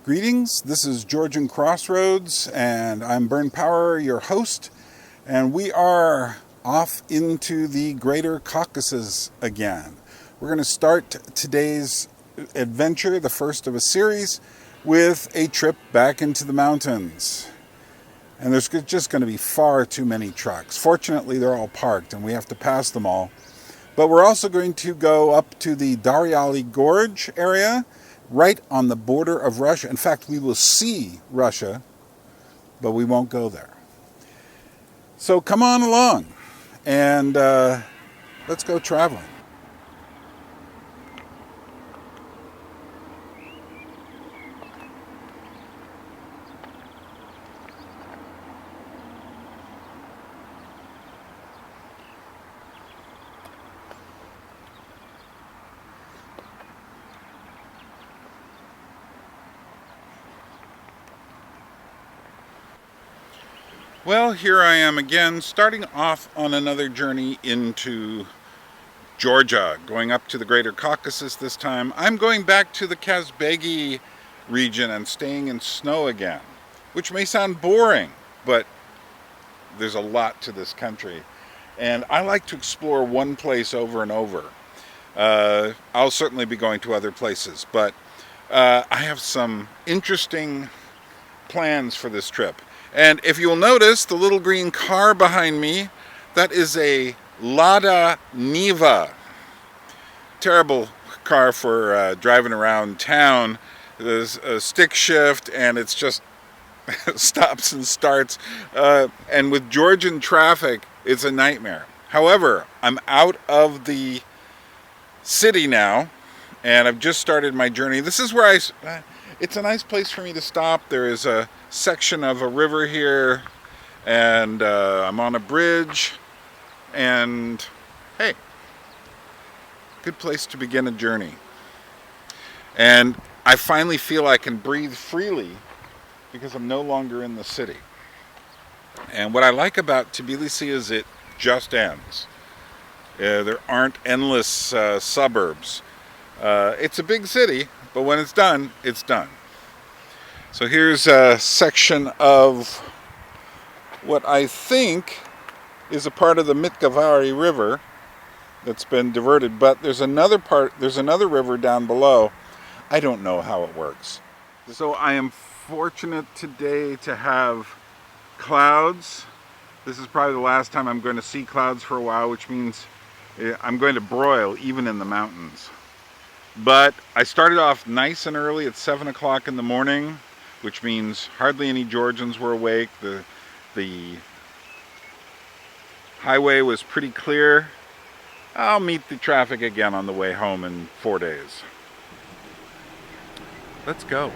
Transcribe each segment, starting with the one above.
Greetings, this is Georgian Crossroads, and I'm Byrne Power, your host, and we are off into the Greater Caucasus again. We're going to start today's adventure, the first of a series, with a trip back into the mountains. And there's just going to be far too many trucks. Fortunately, they're all parked, and we have to pass them all. But we're also going to go up to the Dariali Gorge area, right on the border of Russia. In fact, we will see Russia, but we won't go there. So come on along, and let's go traveling. Well, here I am again, starting off on another journey into Georgia, going up to the Greater Caucasus this time. I'm going back to the Kazbegi region and staying in snow again, which may sound boring, but there's a lot to this country. And I like to explore one place over and over. I'll certainly be going to other places, but I have some interesting plans for this trip. And if you'll notice, the little green car behind me, that is a Lada Niva. Terrible car for driving around town. There's a stick shift, and it's just stops and starts. And with Georgian traffic, it's a nightmare. However, I'm out of the city now, and I've just started my journey. This is where it's a nice place for me to stop. There is a section of a river here, and I'm on a bridge, and hey, good place to begin a journey. And I finally feel I can breathe freely because I'm no longer in the city. And what I like about Tbilisi is it just ends. There aren't endless suburbs. It's a big city, but when it's done, it's done. So here's a section of what I think is a part of the Javari River that's been diverted, but there's another river down below. I don't know how it works. So I am fortunate today to have clouds. This is probably the last time I'm going to see clouds for a while, which means I'm going to broil even in the mountains. But I started off nice and early at 7 o'clock in the morning, which means hardly any Georgians were awake. The highway was pretty clear. I'll meet the traffic again on the way home in 4 days. Let's go.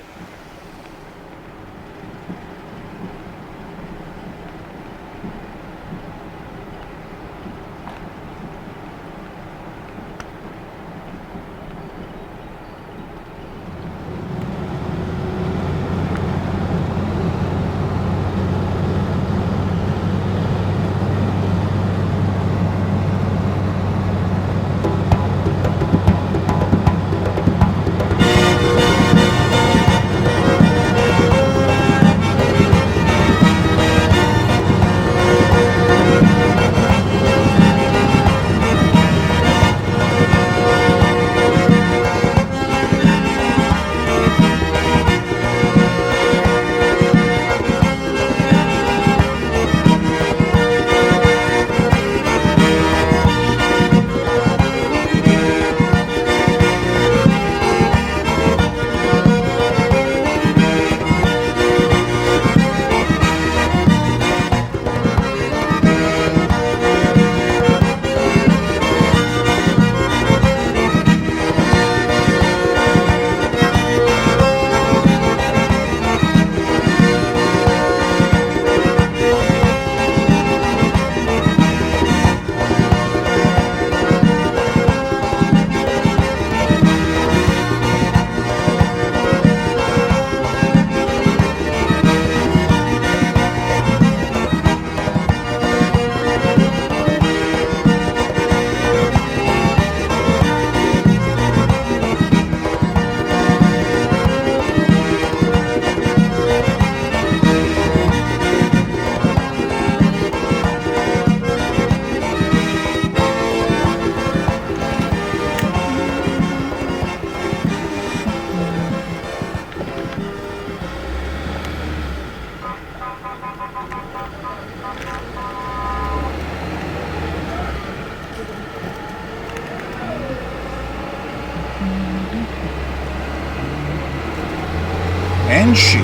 and sheep.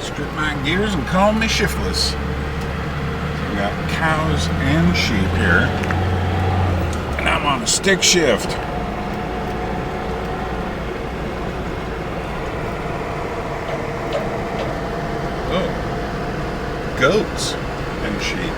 Strip my gears and call me shiftless. We got cows and sheep here, and I'm on a stick shift. Oh, goats and sheep.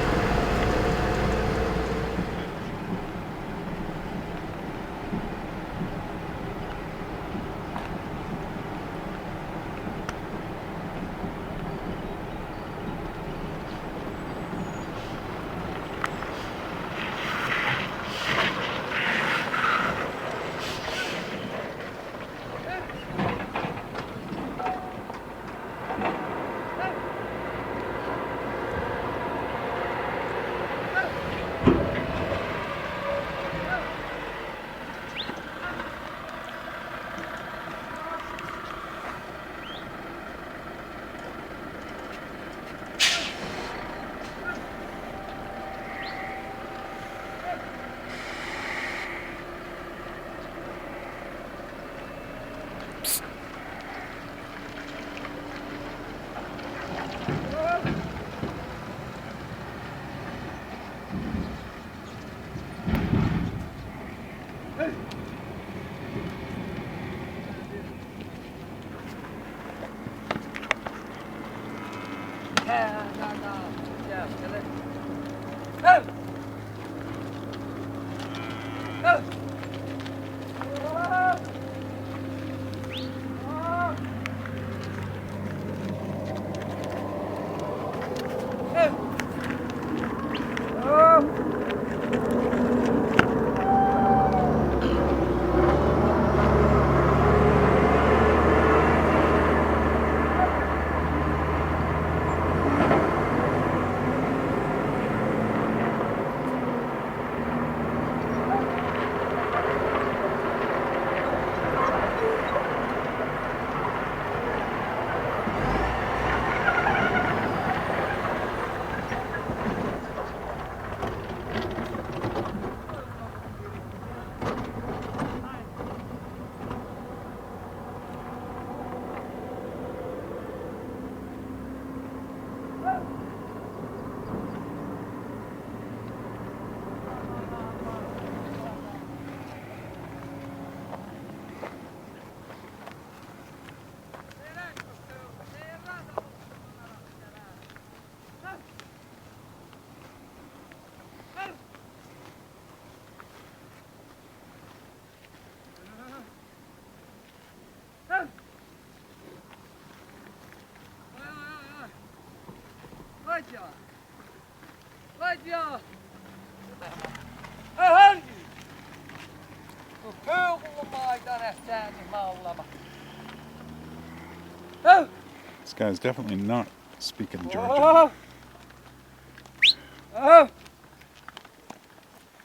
This guy's definitely not speaking Georgian.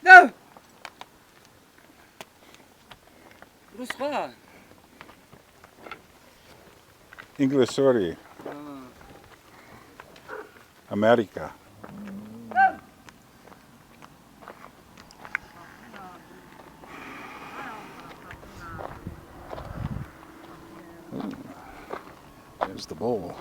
No. English, sorry. America. Ooh. There's the bowl.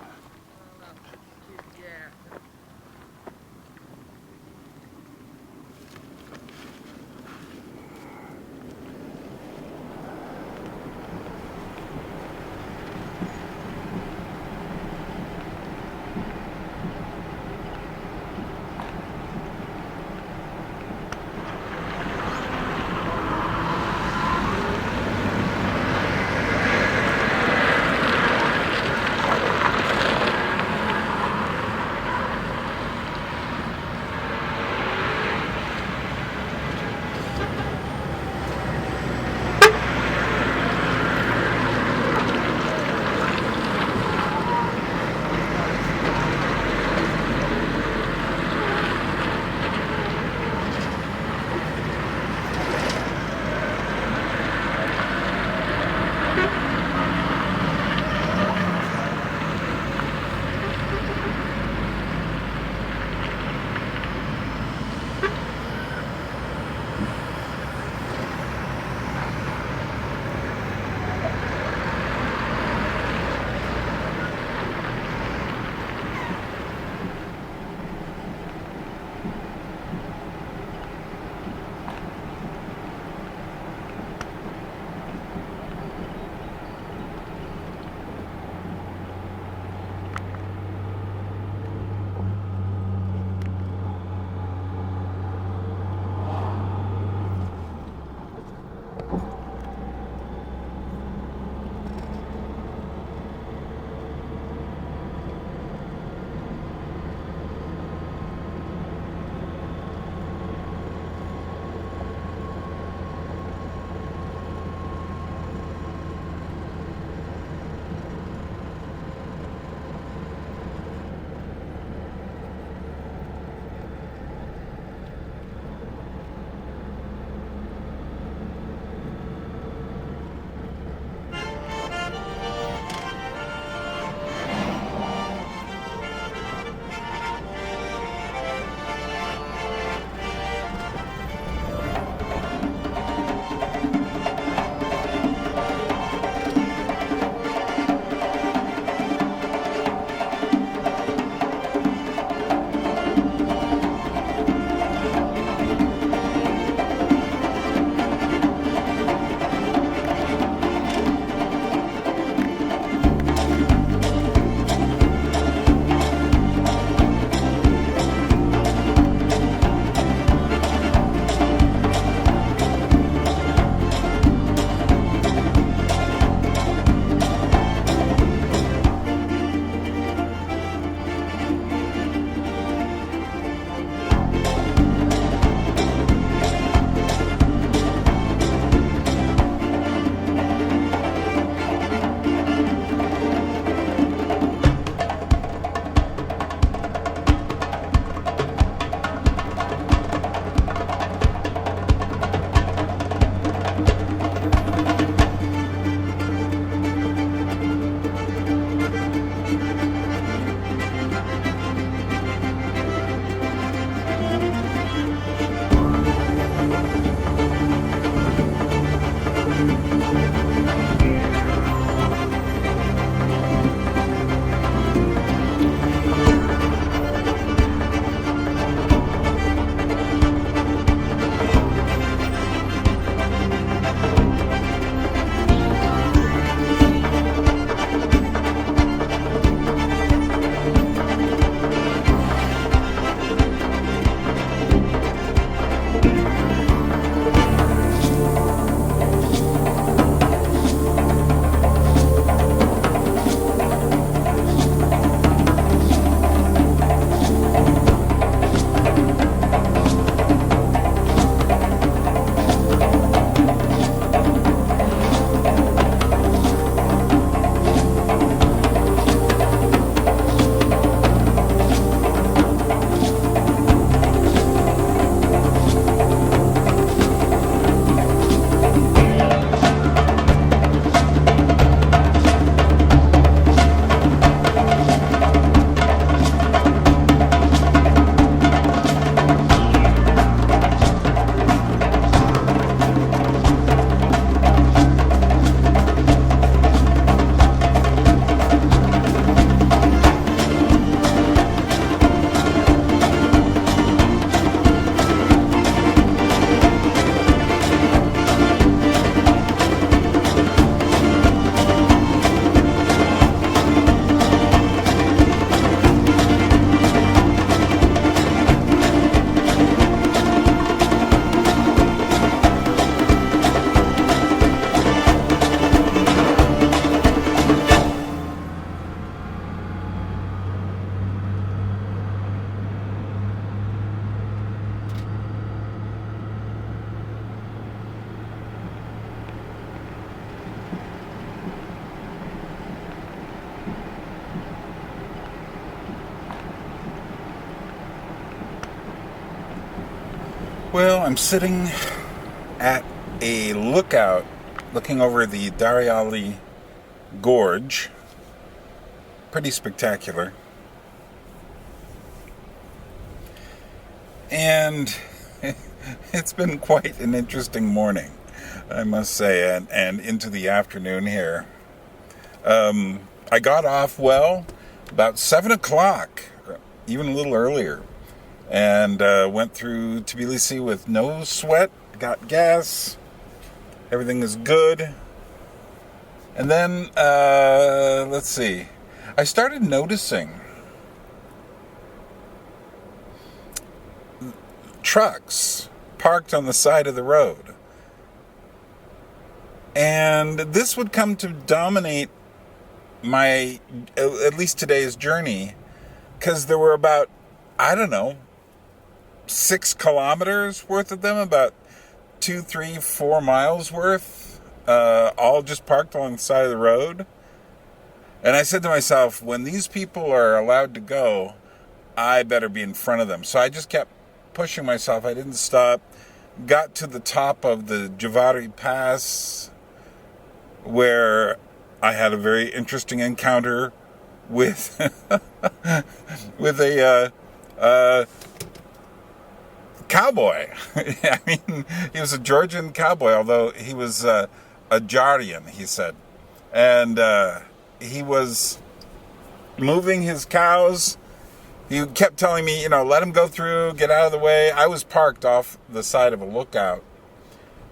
Well, I'm sitting at a lookout looking over the Dariali Gorge. Pretty spectacular. And it's been quite an interesting morning, I must say, and into the afternoon here. I got off, about 7 o'clock, even a little earlier, and went through Tbilisi with no sweat, got gas, everything is good. And then, let's see, I started noticing trucks parked on the side of the road. And this would come to dominate my, at least today's journey, because there were about, 6 kilometers worth of them, about 2, 3, 4 miles worth, all just parked along the side of the road. And I said to myself, when these people are allowed to go, I better be in front of them. So I just kept pushing myself. I didn't stop. Got to the top of the Javari Pass, where I had a very interesting encounter with with a cowboy. I mean, he was a Georgian cowboy, although he was a Georgian, he said. And he was moving his cows. He kept telling me, let him go through, get out of the way. I was parked off the side of a lookout.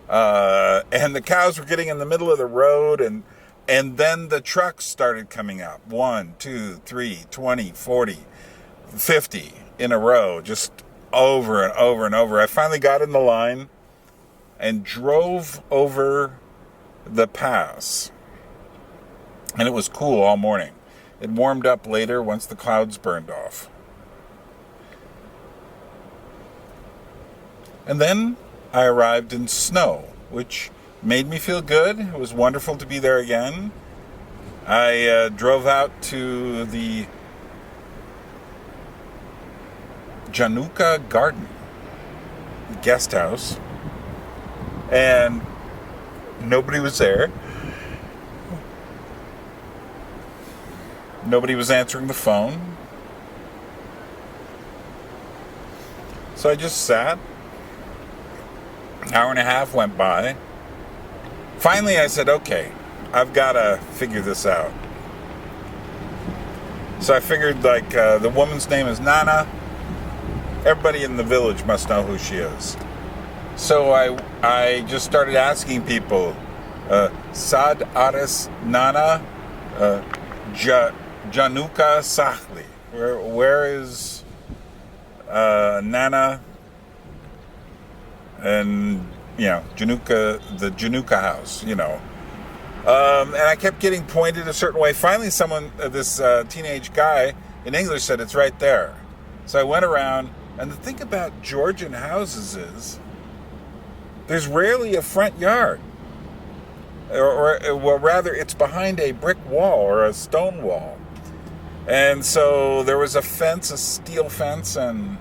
And the cows were getting in the middle of the road, and then the trucks started coming up. 1, 2, 3, 20, 40, 50 in a row, just over and over and over. I finally got in the line and drove over the pass. And it was cool all morning. It warmed up later once the clouds burned off. And then I arrived in snow, which made me feel good. It was wonderful to be there again. I drove out to the Januka Garden guest house, and nobody was there. Nobody was answering the phone. So I just sat. An hour and a half went by. Finally, I said, okay, I've got to figure this out. So I figured, the woman's name is Nana. Everybody in the village must know who she is. So I just started asking people, Sad Ares Nana, Januka Sahli. Where is Nana? And, Januka, the Januka house, And I kept getting pointed a certain way. Finally, this teenage guy in English said, it's right there. So I went around, and the thing about Georgian houses is there's rarely a front yard. Or rather, it's behind a brick wall or a stone wall. And so there was a fence, a steel fence, and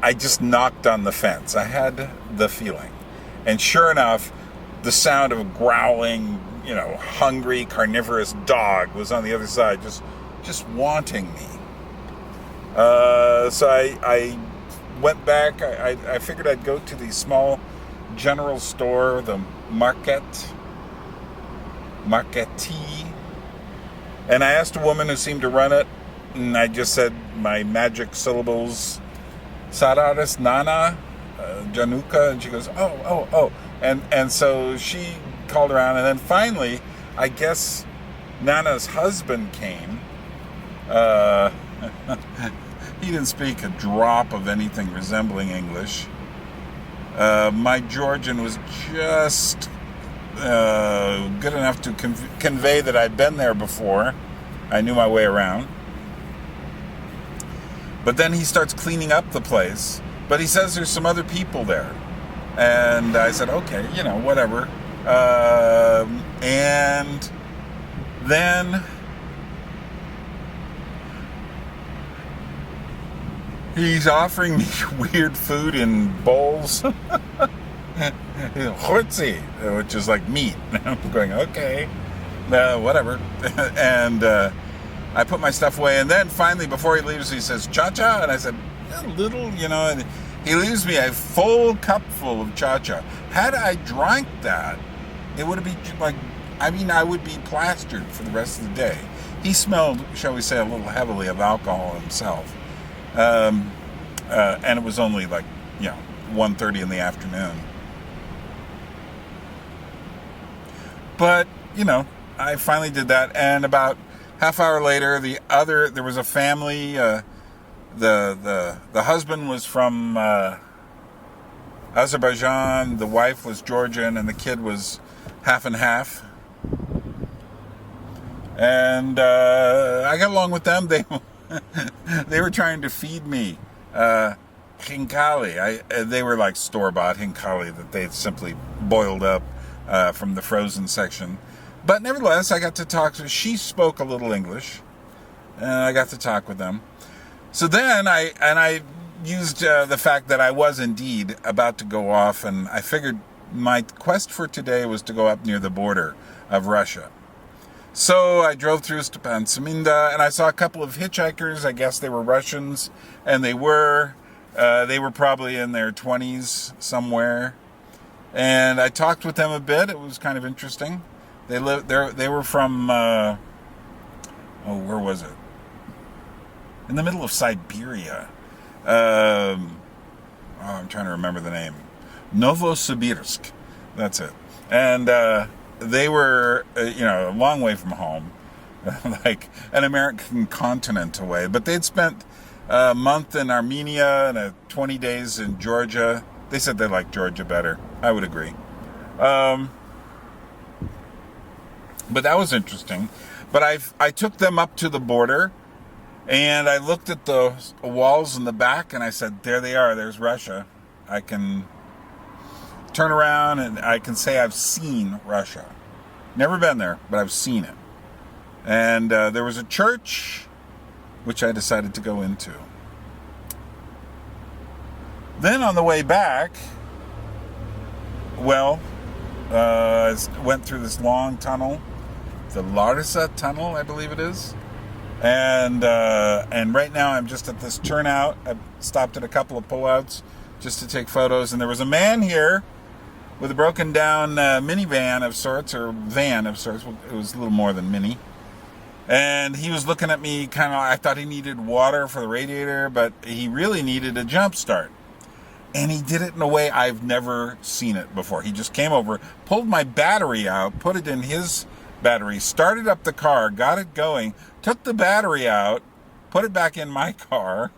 I just knocked on the fence. I had the feeling. And sure enough, the sound of a growling, hungry, carnivorous dog was on the other side, just wanting me. So I went back. I figured I'd go to the small general store, the marketee, and I asked a woman who seemed to run it, and I just said my magic syllables, Sararis Nana, Januka, and she goes, oh. And so she called around, and then finally, I guess Nana's husband came. He didn't speak a drop of anything resembling English. My Georgian was just good enough to convey that I'd been there before. I knew my way around. But then he starts cleaning up the place. But he says there's some other people there. And I said, okay, whatever. And then He's offering me weird food in bowls. Chortzi, which is like meat. I'm going, okay, whatever. And I put my stuff away, and then finally, before he leaves, he says, cha-cha, and I said, a little, and he leaves me a full cup full of cha-cha. Had I drank that, it would have been like, I would be plastered for the rest of the day. He smelled, shall we say, a little heavily of alcohol himself. And it was only like, 1:30 in the afternoon. But, I finally did that, and about half hour later, there was a family, the husband was from Azerbaijan, the wife was Georgian, and the kid was half and half. And I got along with them. They were trying to feed me hinkali. They were like store-bought hinkali that they simply boiled up from the frozen section. But nevertheless, I got to talk to. She spoke a little English, and I got to talk with them. So then I used the fact that I was indeed about to go off, and I figured my quest for today was to go up near the border of Russia. So I drove through Stepan Saminda, and I saw a couple of hitchhikers. I guess they were Russians, and they were probably in their 20s somewhere. And I talked with them a bit. It was kind of interesting. They were from where was it? In the middle of Siberia. I'm trying to remember the name. Novosibirsk. That's it. And they were, a long way from home, like an American continent away. But they'd spent a month in Armenia and 20 days in Georgia. They said they liked Georgia better. I would agree. But that was interesting. But I took them up to the border, and I looked at the walls in the back, and I said, there they are. There's Russia. I can turn around, and I can say I've seen Russia. Never been there, but I've seen it. And there was a church, which I decided to go into. Then on the way back, I went through this long tunnel, the Larsa Tunnel, I believe it is. And right now I'm just at this turnout. I stopped at a couple of pullouts just to take photos. And there was a man here with a broken down minivan of sorts, or van of sorts. It was a little more than mini. And he was looking at me I thought he needed water for the radiator, but he really needed a jump start. And he did it in a way I've never seen it before. He just came over, pulled my battery out, put it in his battery, started up the car, got it going, took the battery out, put it back in my car,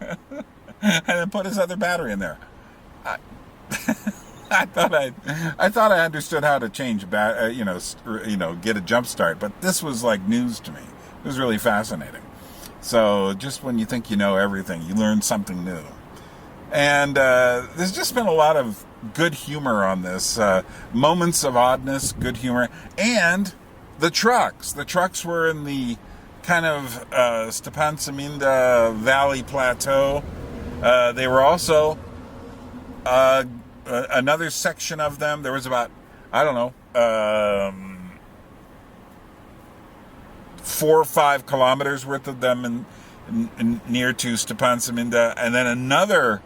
and then put his other battery in there. I thought I understood how to change get a jump start, but this was like news to me. It was really fascinating. So just when you think you know everything, you learn something new. And there's just been a lot of good humor on this. Moments of oddness, good humor. And the trucks. The trucks were in the kind of Stepan Saminda Valley Plateau. They were also another section of them. There was about, 4 or 5 kilometers worth of them in near to Stepan Saminda. And then another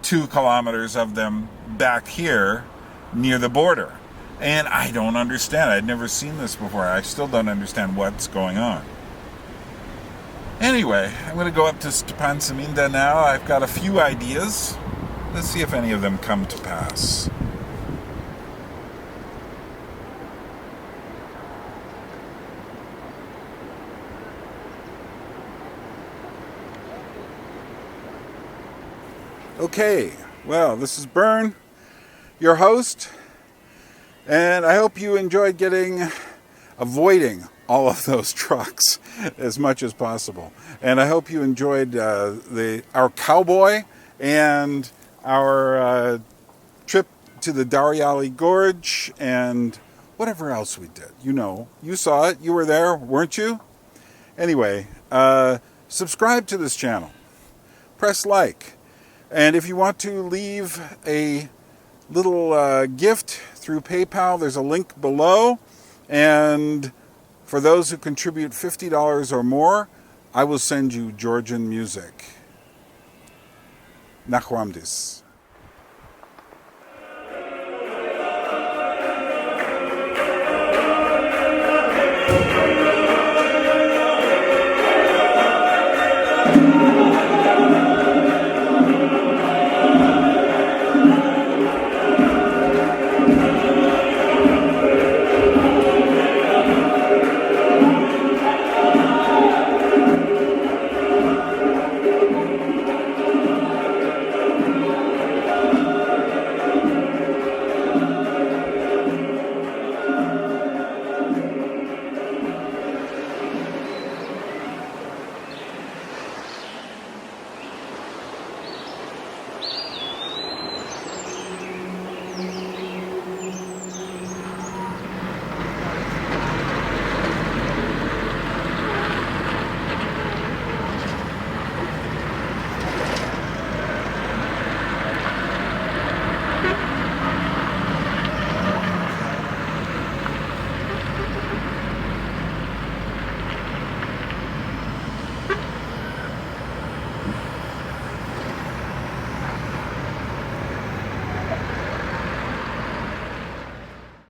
2 kilometers of them back here near the border. And I don't understand. I'd never seen this before. I still don't understand what's going on. Anyway, I'm going to go up to Stepan Saminda now. I've got a few ideas. Let's see if any of them come to pass. Okay, well, this is Byrne, your host, and I hope you enjoyed avoiding all of those trucks as much as possible. And I hope you enjoyed our cowboy and our trip to the Dariali Gorge and whatever else we did. You saw it, you were there, weren't you? Anyway, subscribe to this channel, press like, And if you want to leave a little gift through PayPal, there's a link below. And for those who contribute $50 or more, I will send you Georgian music. Nachwamdis.